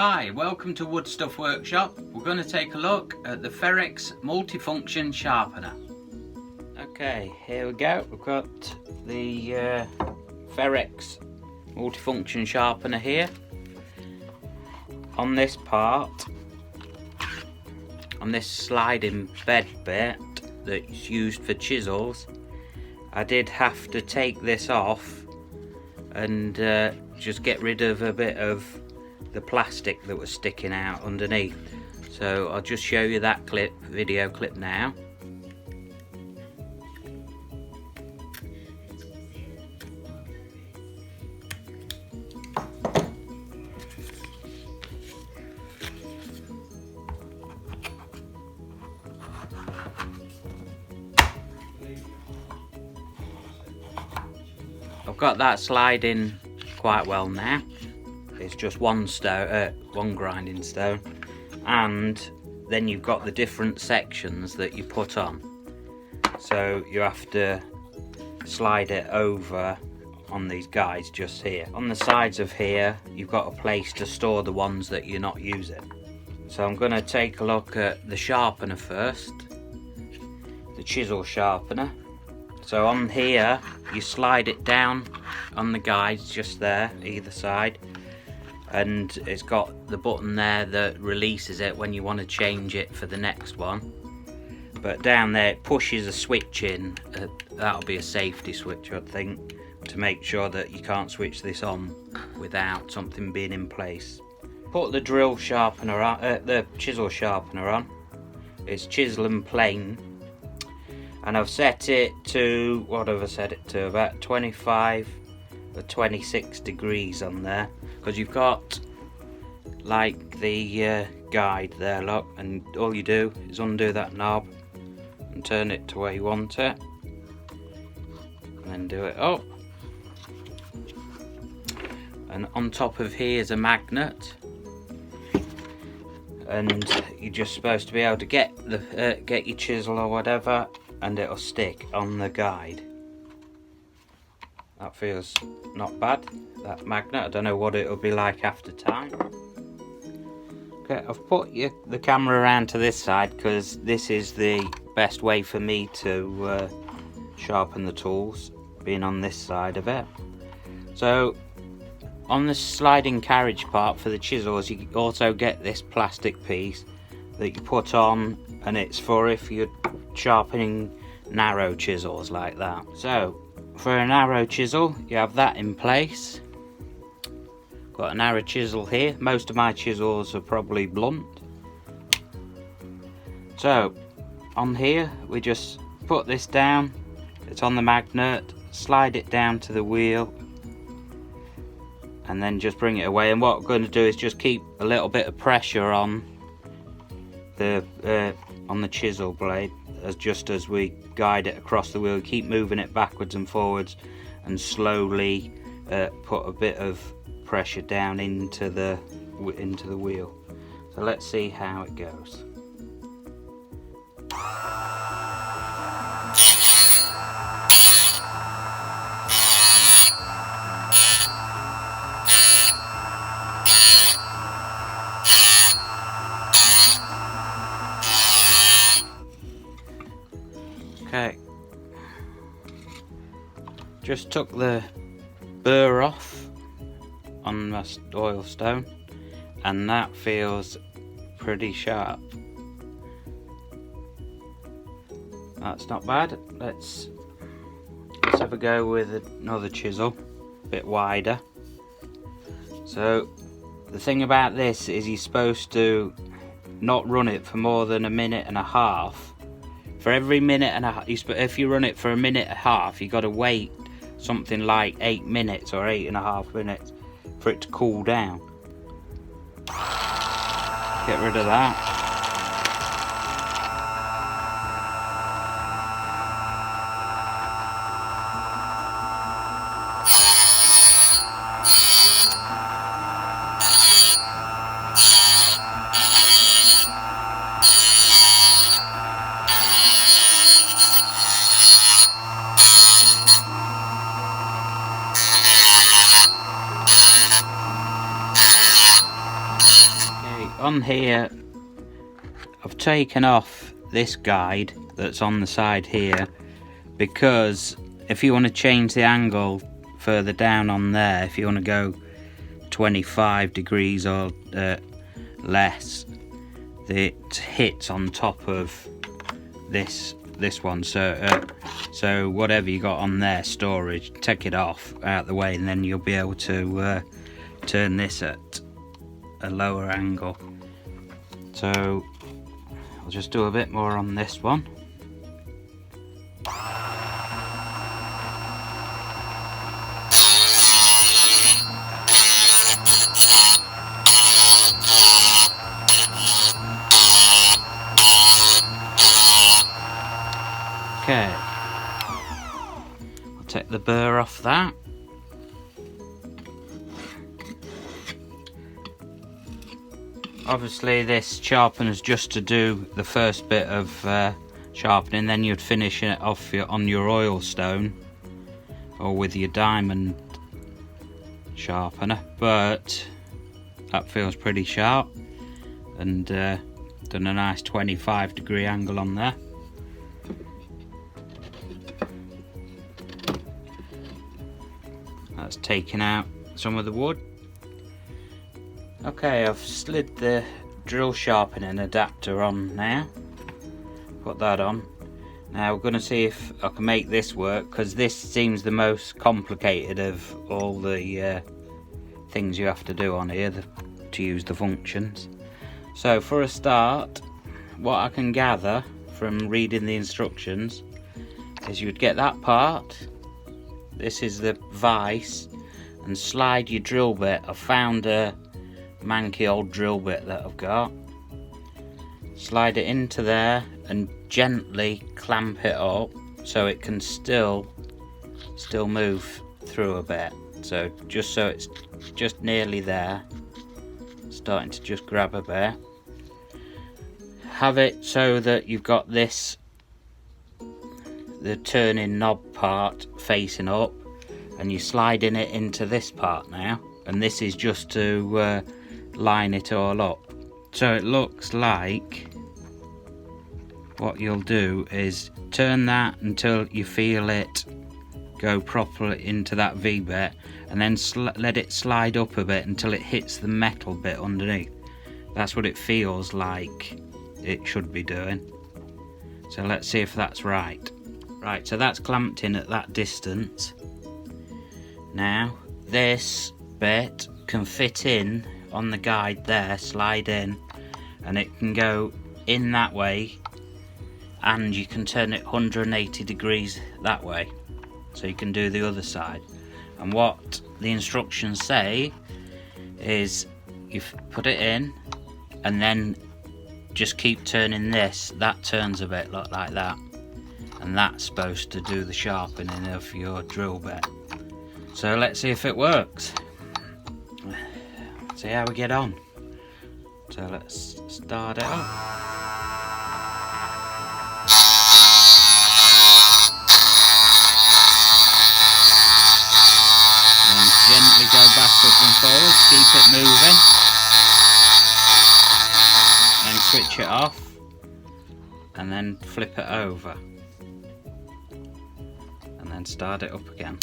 Hi, welcome to Wood Stuff Workshop. We're going to take a look at the Ferrex multifunction sharpener. Okay, here we go. We've got the Ferrex multifunction sharpener here. On this part, on this sliding bed bit that's used for chisels, I did have to take this off and just get rid of a bit of the plastic that was sticking out underneath. So I'll just show you that video clip now. I've got that sliding quite well now. It's just one grinding stone, and then you've got the different sections that you put on. So you have to slide it over on these guides just here. On the sides of here, you've got a place to store the ones that you're not using. So I'm going to take a look at the sharpener first, the chisel sharpener. So on here, you slide it down on the guides just there, either side. And it's got the button there that releases it when you want to change it for the next one. But down there it pushes a switch in, that'll be a safety switch I think, to make sure that you can't switch this on without something being in place. Put the drill sharpener on, the chisel sharpener on. It's chisel and plane, and I've set it to, what have I set it to, about 25 or 26 degrees on there. Because you've got like the guide there, look, and all you do is undo that knob and turn it to where you want it, and then do it up. And on top of here is a magnet, and you're just supposed to be able to get the get your chisel or whatever, and it'll stick on the guide. That feels not bad, that magnet. I don't know what it'll be like after time. Okay, I've put the camera around to this side because this is the best way for me to sharpen the tools, being on this side of it. So on the sliding carriage part for the chisels, you also get this plastic piece that you put on, and it's for if you're sharpening narrow chisels like that. So for a narrow chisel, you have that in place. Got a narrow chisel here. Most of my chisels are probably blunt. So on here, we just put this down. It's on the magnet. Slide it down to the wheel, and then just bring it away. And what we're going to do is just keep a little bit of pressure on the chisel blade, just as we guide it across the wheel. Keep moving it backwards and forwards, and slowly put a bit of pressure down into the wheel. So let's see how it goes. Okay, just took the burr off on my oil stone, and that feels pretty sharp. That's not bad. Let's have a go with another chisel, a bit wider. So the thing about this is you're supposed to not run it for more than a minute and a half. For every minute and a half, if you run it for a minute and a half, you got to wait something like 8 minutes or 8.5 minutes for it to cool down. Get rid of that. on here I've taken off this guide that's on the side here, because if you want to change the angle further down on there, if you want to go 25 degrees or less, it hits on top of this one, so whatever you got on there, storage, take it off out the way, and then you'll be able to turn this at a lower angle. So I'll just do a bit more on this one. Okay, I'll take the burr off that. Obviously this sharpener's just to do the first bit of sharpening, then you'd finish it off on your oil stone or with your diamond sharpener, but that feels pretty sharp, and done a nice 25-degree angle on there. That's taken out some of the wood. Okay, I've slid the drill sharpening adapter on now. Put that on. Now we're going to see if I can make this work, because this seems the most complicated of all the things you have to do on here to use the functions. So for a start, what I can gather from reading the instructions is you'd get that part. This is the vise, and slide your drill bit. I've found a manky old drill bit that I've got. Slide it into there and gently clamp it up so it can still move through a bit. So it's just nearly there, starting to just grab a bit. Have it so that you've got this, the turning knob part facing up, and you're sliding it into this part now, and this is just to line it all up. So it looks like what you'll do is turn that until you feel it go properly into that V bit, and then let it slide up a bit until it hits the metal bit underneath. That's what it feels like it should be doing. So let's see if that's right. Right, so that's clamped in at that distance. Now this bit can fit in on the guide there, slide in, and it can go in that way, and you can turn it 180 degrees that way, so you can do the other side. And what the instructions say is you put it in and then just keep turning this. That turns a bit like that, and that's supposed to do the sharpening of your drill bit. So let's see if it works. See how we get on. So let's start it up. And gently go backwards and forwards, keep it moving. Then switch it off, and then flip it over, and then start it up again.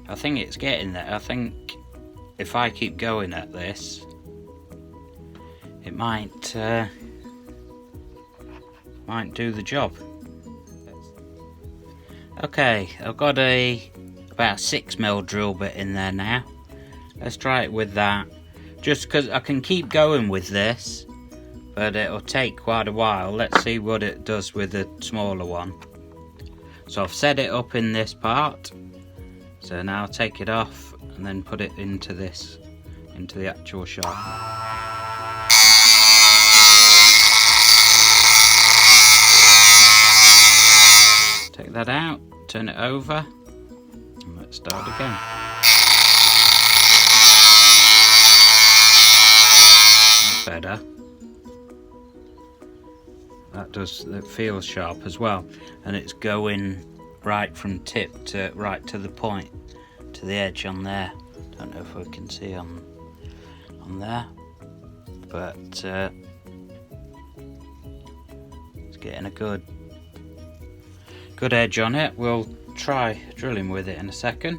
I think it's getting there. I think if I keep going at this, it might do the job. Okay, I've got about 6mm drill bit in there now. Let's try it with that, just because I can keep going with this, but it'll take quite a while. Let's see what it does with the smaller one. So I've set it up in this part. So now I'll take it off and then put it into this, into the actual sharpener. Take that out, turn it over, and let's start again. That's better. It feels sharp as well, and it's going right from tip to right to the point, to the edge on there. Don't know if we can see on there, but it's getting a good edge on it. We'll try drilling with it in a second.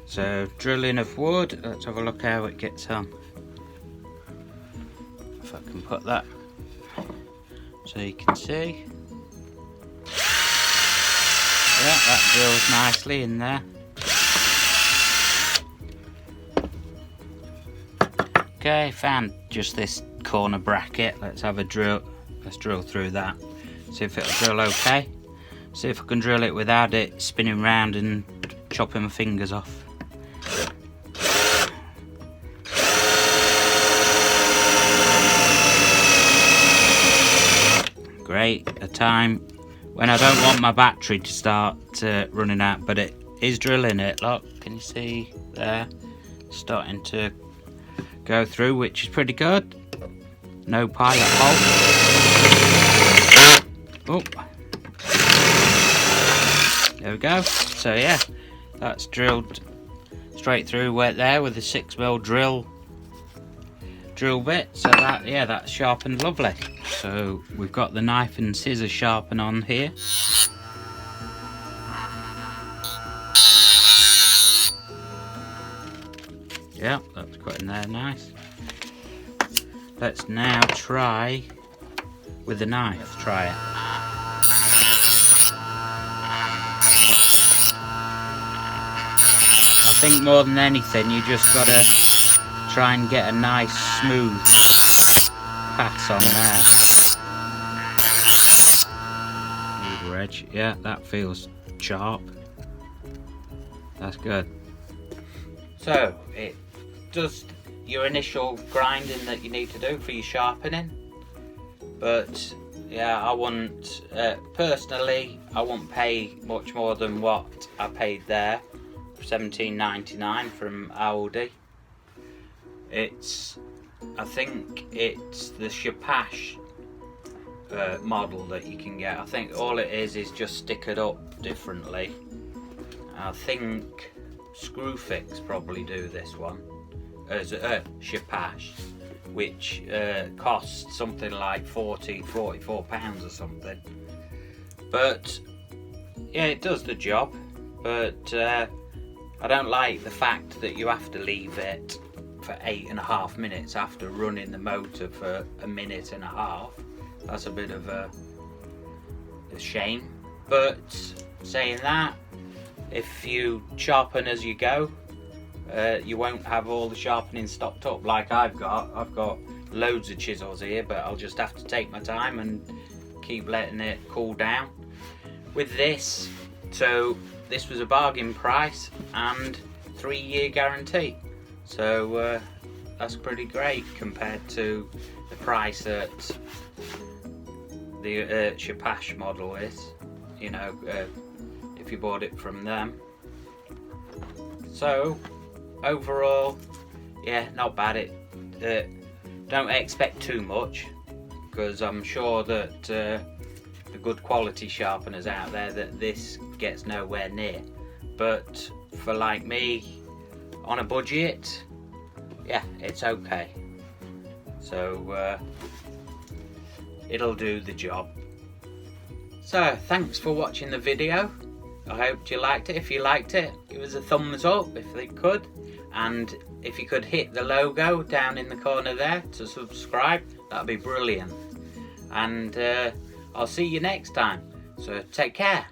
So drilling of wood, let's have a look how it gets on. If I can put that so you can see. Yeah, that drills nicely in there. Okay, found just this corner bracket. Let's have a drill. Let's drill through that. See if it'll drill okay. See if I can drill it without it spinning round and chopping my fingers off. Great, a time when I don't want my battery to start running out, but it is drilling it. Look, can you see there? Starting to go through, which is pretty good. No pilot hole. Oh, there we go. So yeah, that's drilled straight through wet there with a 6mm drill bit. So that, yeah, that's sharpened lovely. So we've got the knife and scissor sharpen on here. Yeah, that's cut in there nice. Let's now try with the knife. Let's try it. I think more than anything, you just gotta try and get a nice smooth pass on there. Smooth edge. Yeah, that feels sharp. That's good. So it does your initial grinding that you need to do for your sharpening, but yeah, I wouldn't personally, I wouldn't pay much more than what I paid there, $17.99 from Aldi. I think it's the Scheppach model that you can get. I think all it is just stickered up differently. I think Screwfix probably do this one as Scheppach, which costs something like £44 or something. But yeah, it does the job, but I don't like the fact that you have to leave it for 8.5 minutes after running the motor for 1.5 minutes. That's a bit of a shame. But saying that, if you sharpen as you go, you won't have all the sharpening stocked up like I've got. I've got loads of chisels here, but I'll just have to take my time and keep letting it cool down. With this, so this was a bargain price and 3-year guarantee. So that's pretty great compared to the price that the Scheppach model is, you know, if you bought it from them. So overall, yeah, not bad. Don't expect too much, because I'm sure that the good quality sharpeners out there, that this gets nowhere near. But for like me, on a budget, yeah, it's okay. So it'll do the job. So thanks for watching the video. I hope you liked it. If you liked it, give us a thumbs up if you could, and if you could hit the logo down in the corner there to subscribe, that'd be brilliant. And I'll see you next time, so take care.